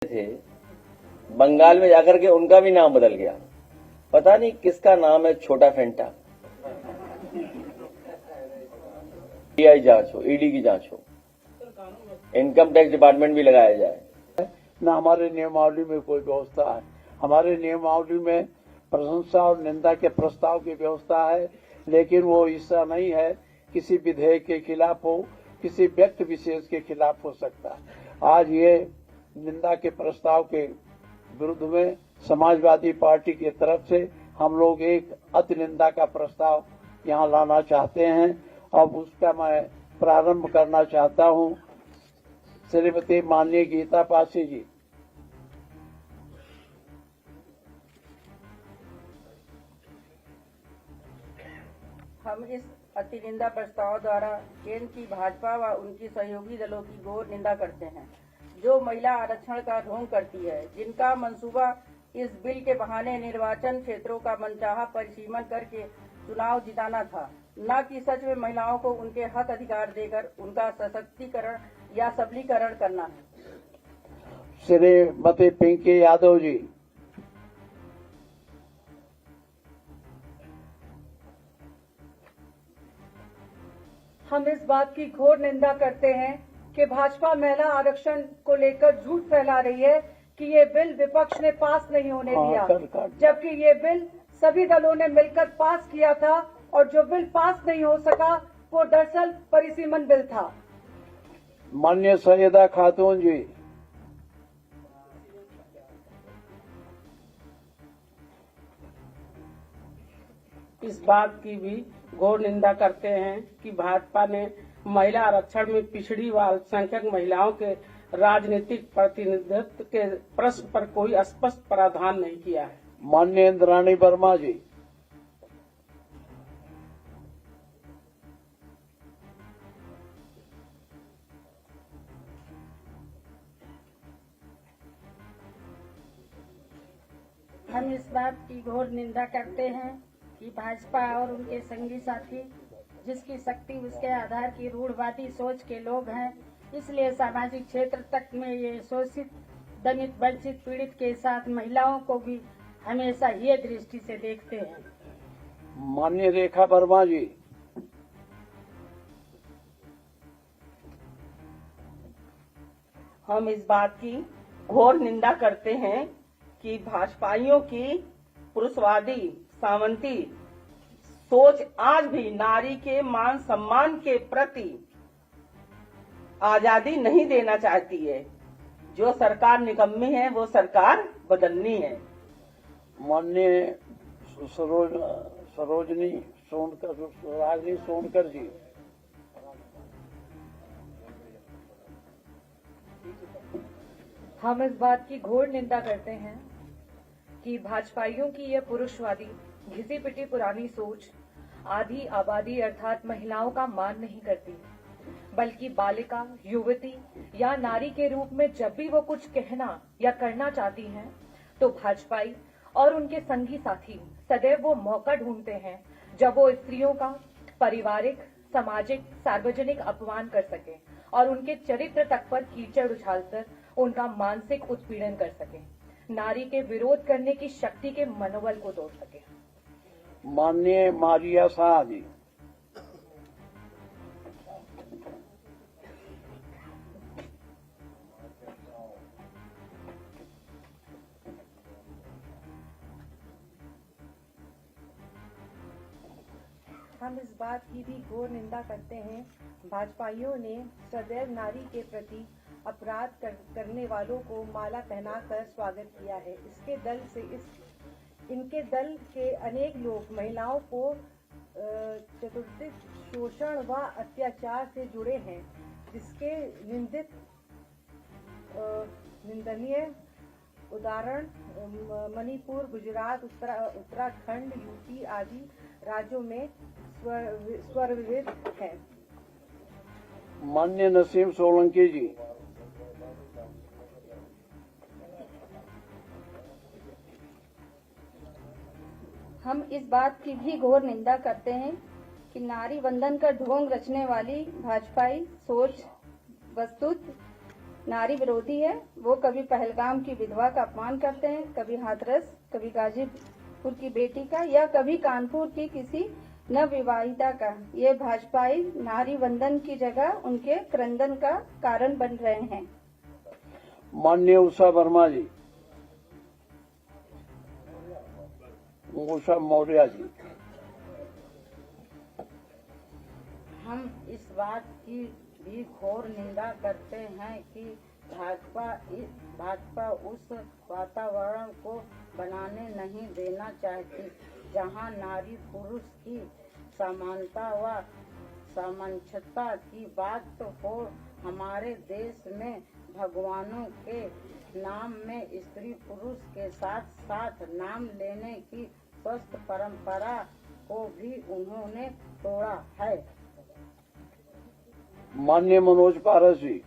थे, बंगाल में जाकर के उनका भी नाम बदल गया। पता नहीं किसका नाम है, छोटा फेंटा। सीबीआई जांच हो, ईडी की जांच हो, इनकम टैक्स डिपार्टमेंट भी लगाया जाए। न हमारे नियमावली में कोई व्यवस्था है। हमारे नियमावली में प्रशंसा और निंदा के प्रस्ताव की व्यवस्था है, लेकिन वो ऐसा नहीं है किसी विधेयक के खिलाफ हो, किसी व्यक्ति विशेष के खिलाफ हो सकता है। आज ये निंदा के प्रस्ताव के विरुद्ध में समाजवादी पार्टी की तरफ से हम लोग एक अति निंदा का प्रस्ताव यहाँ लाना चाहते हैं। अब उसका मैं प्रारंभ करना चाहता हूँ। श्रीमती माननीय गीता पासी जी। हम इस अति निंदा प्रस्ताव द्वारा केंद्र की भाजपा व उनकी सहयोगी दलों की घोर निंदा करते हैं, जो महिला आरक्षण का ढोंग करती है, जिनका मंसूबा इस बिल के बहाने निर्वाचन क्षेत्रों का मनचाहा परिसीमन करके चुनाव जिताना था, न कि सच में महिलाओं को उनके हक अधिकार देकर उनका सशक्तिकरण या सबलीकरण करना है। श्रीमती पिंकी यादव जी। हम इस बात की घोर निंदा करते हैं कि भाजपा महिला आरक्षण को लेकर झूठ फैला रही है कि ये बिल विपक्ष ने पास नहीं होने दिया, जबकि ये बिल सभी दलों ने मिलकर पास किया था और जो बिल पास नहीं हो सका वो दरअसल परिसीमन बिल था। माननीय सैयदा खातून जी। इस बात की भी घोर निंदा करते हैं कि भाजपा ने महिला आरक्षण में पिछड़ी व अल्पसंख्यक महिलाओं के राजनीतिक प्रतिनिधित्व के प्रश्न पर कोई स्पष्ट प्रावधान नहीं किया है। माननीय इंद्राणी वर्मा जी। हम इस बात की घोर निंदा करते हैं कि भाजपा और उनके संगी साथी जिसकी शक्ति उसके आधार की रूढ़वादी सोच के लोग हैं, इसलिए सामाजिक क्षेत्र तक में ये शोषित, दलित, वंचित, पीड़ित के साथ महिलाओं को भी हमेशा ये दृष्टि से देखते हैं। माननीय रेखा वर्मा जी। हम इस बात की घोर निंदा करते हैं कि भाजपाइयों की पुरुषवादी सामंती सोच आज भी नारी के मान सम्मान के प्रति आजादी नहीं देना चाहती है। जो सरकार निकम्मी है वो सरकार बदलनी है। माननीय सरोजनी सोनकर जी। हम इस बात की घोर निंदा करते हैं कि भाजपाइयों की यह पुरुषवादी घिसी पिटी पुरानी सोच आधी आबादी अर्थात महिलाओं का मान नहीं करती, बल्कि बालिका, युवती या नारी के रूप में जब भी वो कुछ कहना या करना चाहती हैं, तो भाजपाई और उनके संगी साथी सदैव वो मौका ढूंढते हैं जब वो स्त्रियों का पारिवारिक, सामाजिक, सार्वजनिक अपमान कर सके और उनके चरित्र तक पर कीचड़ उछालकर उनका मानसिक उत्पीड़न कर सके, नारी के विरोध करने की शक्ति के मनोबल को तोड़ सके। माननीय मारिया शाह जी। हम इस बात की भी घोर निंदा करते हैं, भाजपाइयों ने सदैव नारी के प्रति अपराध करने वालों को माला पहनाकर स्वागत किया है। इनके दल के अनेक लोग महिलाओं को चतुर्थिक शोषण व अत्याचार से जुड़े हैं, जिसके निंदनीय उदाहरण मणिपुर, गुजरात, उत्तराखंड, यूपी आदि राज्यों में स्वरविदित है। माननीय नसीम सोलंकी जी। हम इस बात की भी घोर निंदा करते हैं कि नारी वंदन का ढोंग रचने वाली भाजपाई सोच वस्तुत नारी विरोधी है। वो कभी पहलगाम की विधवा का अपमान करते हैं, कभी हाथरस, कभी गाजीपुर की बेटी का या कभी कानपुर की किसी नवविवाहिता का। ये भाजपाई नारी वंदन की जगह उनके क्रंदन का कारण बन रहे हैं। माननीय उषा वर्मा जी, उषा मौर्य जी। हम इस बात की भी घोर निंदा करते हैं कि भाजपा उस वातावरण को बनाने नहीं देना चाहती जहां नारी पुरुष की समानता व समानता की बात हो। हमारे देश में भगवानों के नाम में स्त्री पुरुष के साथ साथ नाम लेने की स्वस्थ परंपरा को भी उन्होंने तोड़ा है। माननीय मनोज पारस जी।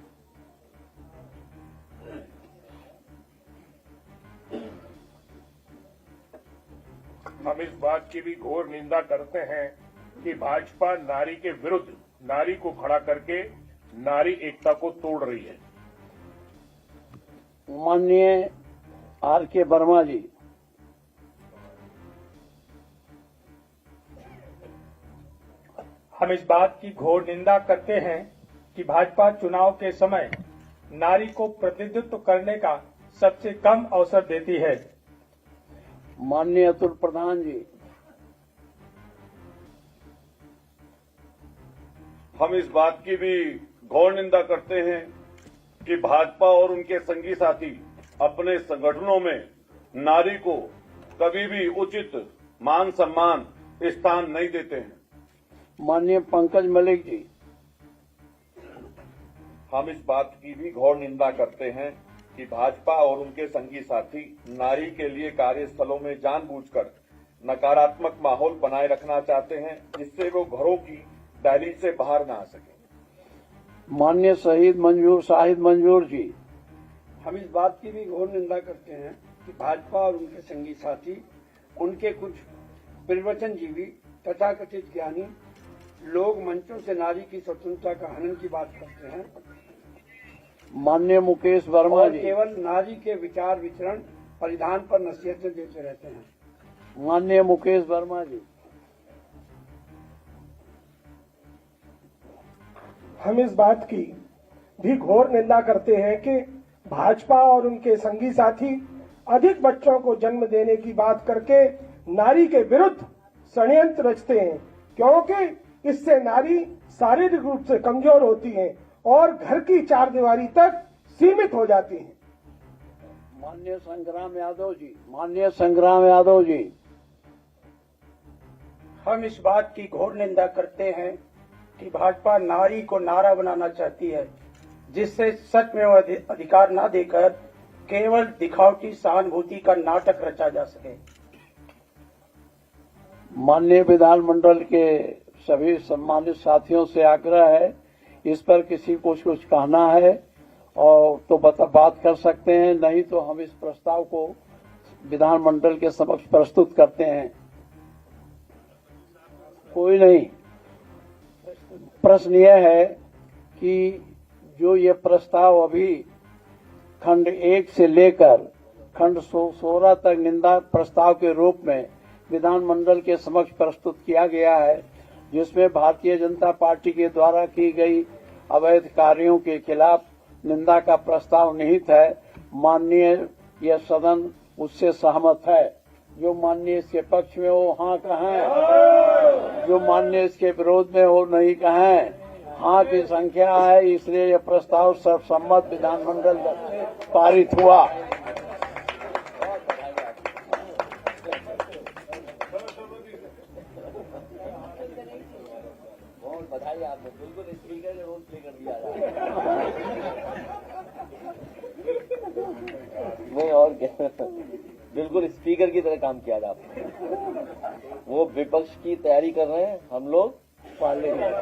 हम इस बात की भी घोर निंदा करते हैं कि भाजपा नारी के विरुद्ध नारी को खड़ा करके नारी एकता को तोड़ रही है। माननीय आर के वर्मा जी। हम इस बात की घोर निंदा करते हैं कि भाजपा चुनाव के समय नारी को प्रतिनिधित्व करने का सबसे कम अवसर देती है। माननीय अतुल प्रधान जी। हम इस बात की भी घोर निंदा करते हैं कि भाजपा और उनके संगी साथी अपने संगठनों में नारी को कभी भी उचित मान सम्मान स्थान नहीं देते हैं। माननीय पंकज मलिक जी। हम इस बात की भी घोर निंदा करते हैं कि भाजपा और उनके संगी साथी नारी के लिए कार्यस्थलों में जानबूझकर नकारात्मक माहौल बनाए रखना चाहते हैं जिससे वो घरों की दहलीज से बाहर न आ सके। माननीय शाहिद मंजूर जी। हम इस बात की भी घोर निंदा करते हैं कि भाजपा और उनके संगी साथी उनके कुछ प्रवचनजीवी तथाकथित ज्ञानी लोग मंचों से नारी की स्वतंत्रता का हनन की बात करते हैं। माननीय मुकेश वर्मा जी। केवल नारी के विचार विचरण परिधान पर नसीहतें देते रहते हैं। माननीय मुकेश वर्मा जी। हम इस बात की भी घोर निंदा करते हैं कि भाजपा और उनके संगी साथी अधिक बच्चों को जन्म देने की बात करके नारी के विरुद्ध षड्यंत्र रचते हैं, क्योंकि इससे नारी शारीरिक रूप से कमजोर होती है और घर की चारदीवारी तक सीमित हो जाती है। माननीय संग्राम यादव जी। हम इस बात की घोर निंदा करते हैं कि भाजपा नारी को नारा बनाना चाहती है जिससे सच में अधिकार न देकर केवल दिखावटी सहानुभूति का नाटक रचा जा सके। माननीय विधानमंडल के सभी सम्मानित साथियों से आग्रह है, इस पर किसी को कुछ कहना है और तो बात कर सकते हैं, नहीं तो हम इस प्रस्ताव को विधानमंडल के समक्ष प्रस्तुत करते हैं। कोई नहीं। प्रश्न यह है कि जो ये प्रस्ताव अभी खंड 1 से लेकर खंड 16 तक निंदा प्रस्ताव के रूप में विधानमंडल के समक्ष प्रस्तुत किया गया है, जिसमें भारतीय जनता पार्टी के द्वारा की गई अवैध कार्यों के खिलाफ निंदा का प्रस्ताव निहित है। माननीय यह सदन उससे सहमत है। जो माननीय इसके पक्ष में हो हाँ कहें, जो माननीय इसके विरोध में हो नहीं कहें। हाँ की संख्या है, इसलिए यह प्रस्ताव सर्वसम्मत विधानमंडल पारित हुआ। बताइए आपने बिल्कुल स्पीकर का रोल प्ले कर दिया नहीं और क्या, बिल्कुल स्पीकर की तरह काम किया था आपने। वो विपक्ष की तैयारी कर रहे हैं, हम लोग पार्लियामेंट।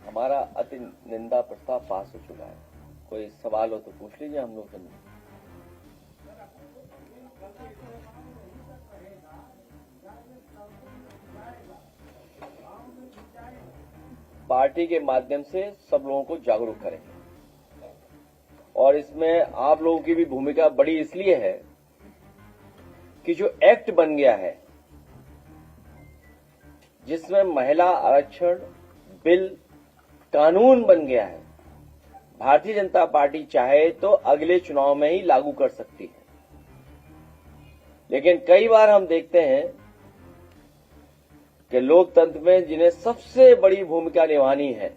हमारा अति निंदा प्रस्ताव पास हो चुका है। कोई सवाल हो तो पूछ लीजिए, हम लोग पार्टी के माध्यम से सब लोगों को जागरूक करेंगे। और इसमें आप लोगों की भी भूमिका बड़ी इसलिए है कि जो एक्ट बन गया है जिसमें महिला आरक्षण बिल कानून बन गया है, भारतीय जनता पार्टी चाहे तो अगले चुनाव में ही लागू कर सकती है। लेकिन कई बार हम देखते हैं कि लोकतंत्र में जिन्हें सबसे बड़ी भूमिका निभानी है,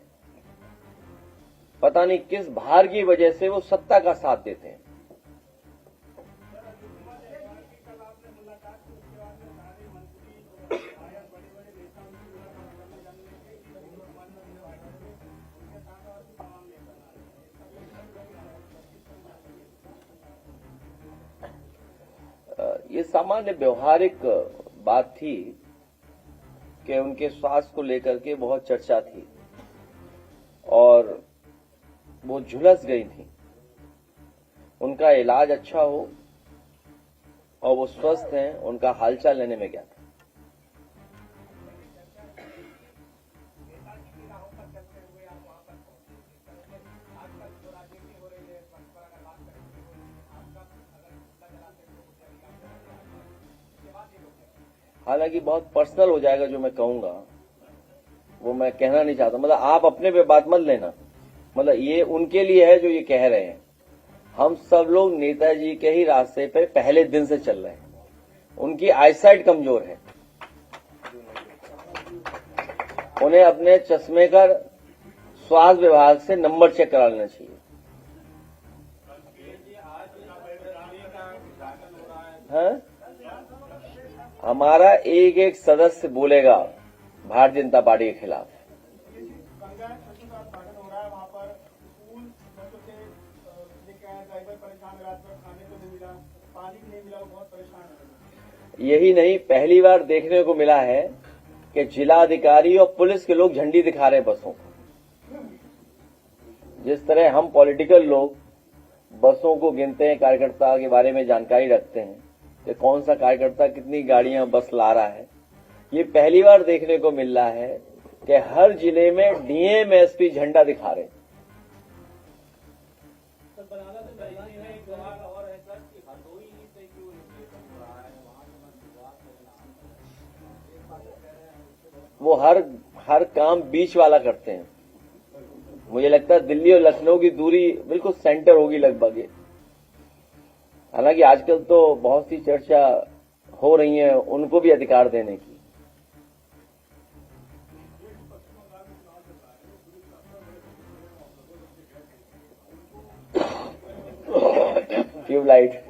पता नहीं किस भार की वजह से वो सत्ता का साथ देते हैं। ये सामान्य व्यवहारिक बात थी कि उनके स्वास्थ्य को लेकर के बहुत चर्चा थी और वो झुलस गई थी। उनका इलाज अच्छा हो और वो स्वस्थ हैं, उनका हालचाल लेने में गया था। हालांकि बहुत पर्सनल हो जाएगा जो मैं कहूंगा, वो मैं कहना नहीं चाहता। मतलब आप अपने पे बात मत लेना, मतलब ये उनके लिए है जो ये कह रहे हैं। हम सब लोग नेताजी के ही रास्ते पे पहले दिन से चल रहे हैं। उनकी आईसाइट कमजोर है, उन्हें अपने चश्मे का स्वास्थ्य विभाग से नंबर चेक करा लेना चाहिए। हाँ? हमारा एक एक सदस्य बोलेगा भारतीय जनता पार्टी के खिलाफ। यही नहीं, पहली बार देखने को मिला है कि जिलाधिकारी और पुलिस के लोग झंडी दिखा रहे हैं बसों को। जिस तरह हम पॉलिटिकल लोग बसों को गिनते हैं, कार्यकर्ता के बारे में जानकारी रखते हैं कि कौन सा कार्यकर्ता कितनी गाड़ियां बस ला रहा है, ये पहली बार देखने को मिल रहा है कि हर जिले में डीएम एसपी झंडा दिखा रहे। वो हर काम बीच वाला करते हैं। मुझे लगता है दिल्ली और लखनऊ की दूरी बिल्कुल सेंटर होगी लगभग ये। हालांकि आजकल तो बहुत सी चर्चा हो रही है उनको भी अधिकार देने की। ट्यूबलाइट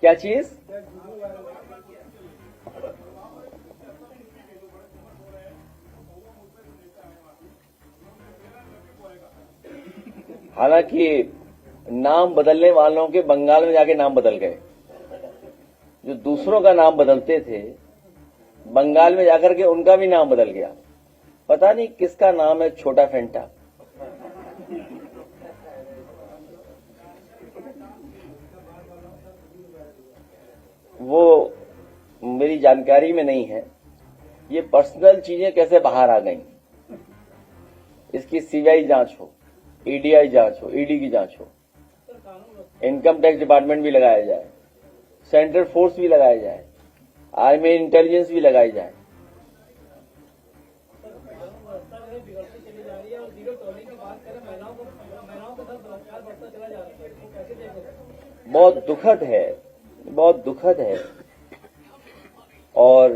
क्या चीज? हालांकि नाम बदलने वालों के बंगाल में जाके नाम बदल गए। जो दूसरों का नाम बदलते थे बंगाल में जाकर के उनका भी नाम बदल गया। पता नहीं किसका नाम है छोटा फेंटा। वो मेरी जानकारी में नहीं है। ये पर्सनल चीजें कैसे बाहर आ गई, इसकी सीबीआई जांच हो, ईडीआई जांच हो, ईडी की जांच हो, इनकम टैक्स डिपार्टमेंट भी लगाया जाए, सेंट्रल फोर्स भी लगाया जाए, आर्मी इंटेलिजेंस भी लगाई जाए। बहुत दुखद है, बहुत दुखद है। और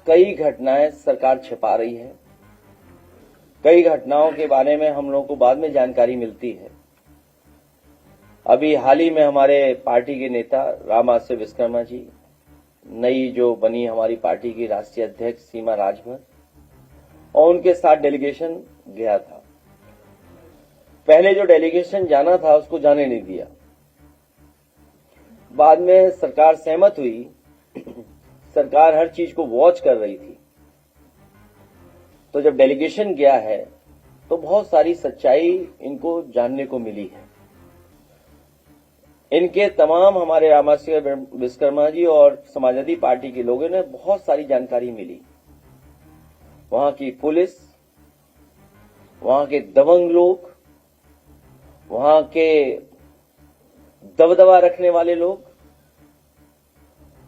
कई घटनाएं सरकार छिपा रही है। कई घटनाओं के बारे में हम लोगों को बाद में जानकारी मिलती है। अभी हाल ही में हमारे पार्टी के नेता रामआश्रय विश्वकर्मा जी, नई जो बनी हमारी पार्टी की राष्ट्रीय अध्यक्ष सीमा राजभर, और उनके साथ डेलीगेशन गया था। पहले जो डेलीगेशन जाना था उसको जाने नहीं दिया। बाद में सरकार सहमत हुई। सरकार हर चीज को वॉच कर रही थी। तो जब डेलीगेशन गया है तो बहुत सारी सच्चाई इनको जानने को मिली है। इनके तमाम हमारे रामआश्रय विश्वकर्मा जी और समाजवादी पार्टी के लोगों ने बहुत सारी जानकारी मिली। वहां की पुलिस, वहां के दबंग लोग, वहां के दबदबा रखने वाले लोग,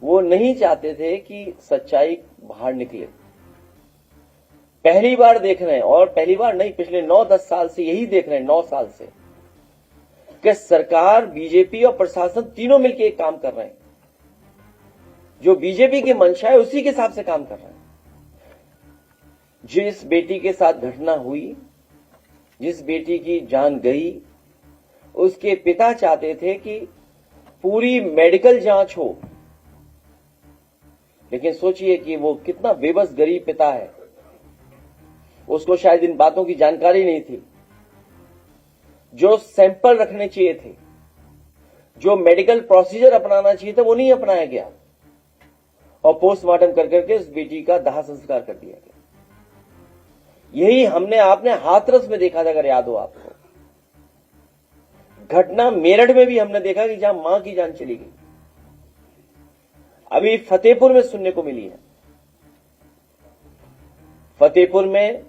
वो नहीं चाहते थे कि सच्चाई बाहर निकले। पहली बार देख रहे हैं, और पहली बार नहीं, पिछले 9-10 साल से यही देख रहे हैं, 9 साल से, कि सरकार, बीजेपी और प्रशासन तीनों मिलकर एक काम कर रहे हैं। जो बीजेपी की मंशा है उसी के हिसाब से काम कर रहे हैं। जिस बेटी के साथ घटना हुई, जिस बेटी की जान गई, उसके पिता चाहते थे कि पूरी मेडिकल जांच हो। लेकिन सोचिए कि वो कितना बेबस गरीब पिता है, उसको शायद इन बातों की जानकारी नहीं थी। जो सैंपल रखने चाहिए थे, जो मेडिकल प्रोसीजर अपनाना चाहिए था, वो नहीं अपनाया गया और पोस्टमार्टम कर करके उस बेटी का दाह संस्कार कर दिया गया। यही हमने आपने हाथरस में देखा था, अगर याद हो आपको। घटना मेरठ में भी हमने देखा कि जहां मां की जान चली गई। अभी फतेहपुर में सुनने को मिली है। फतेहपुर में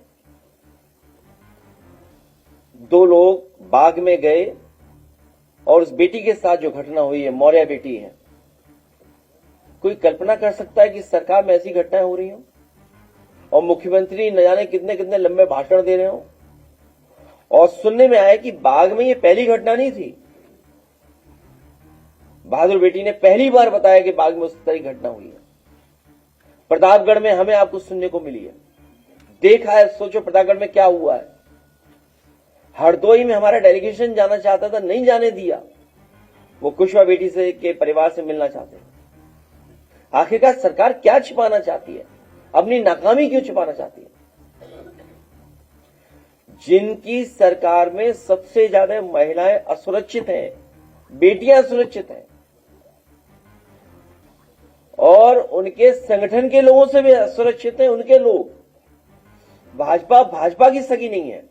2 लोग बाग में गए और उस बेटी के साथ जो घटना हुई है, मौर्य बेटी है। कोई कल्पना कर सकता है कि सरकार में ऐसी घटनाएं हो रही हो और मुख्यमंत्री न जाने कितने कितने लंबे भाषण दे रहे हो। और सुनने में आया कि बाग में ये पहली घटना नहीं थी। बहादुर बेटी ने पहली बार बताया कि बाग में उस तरह की घटना हुई है। प्रतापगढ़ में हमें आपको सुनने को मिली है, देखा है। सोचो प्रतापगढ़ में क्या हुआ है। हरदोई में हमारा डेलीगेशन जाना चाहता था, नहीं जाने दिया। वो कुशवा बेटी से के परिवार से मिलना चाहते हैं। आखिरकार सरकार क्या छिपाना चाहती है, अपनी नाकामी क्यों छिपाना चाहती है? जिनकी सरकार में सबसे ज्यादा महिलाएं असुरक्षित हैं, बेटियां असुरक्षित हैं, और उनके संगठन के लोगों से भी असुरक्षित हैं उनके लोग। भाजपा की सगी नहीं है।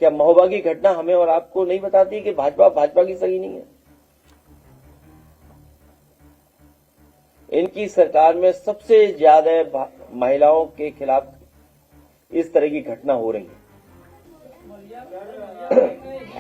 क्या महोबा की घटना हमें और आपको नहीं बताती कि भाजपा की सगी नहीं है? इनकी सरकार में सबसे ज्यादा महिलाओं के खिलाफ इस तरह की घटना हो रही है।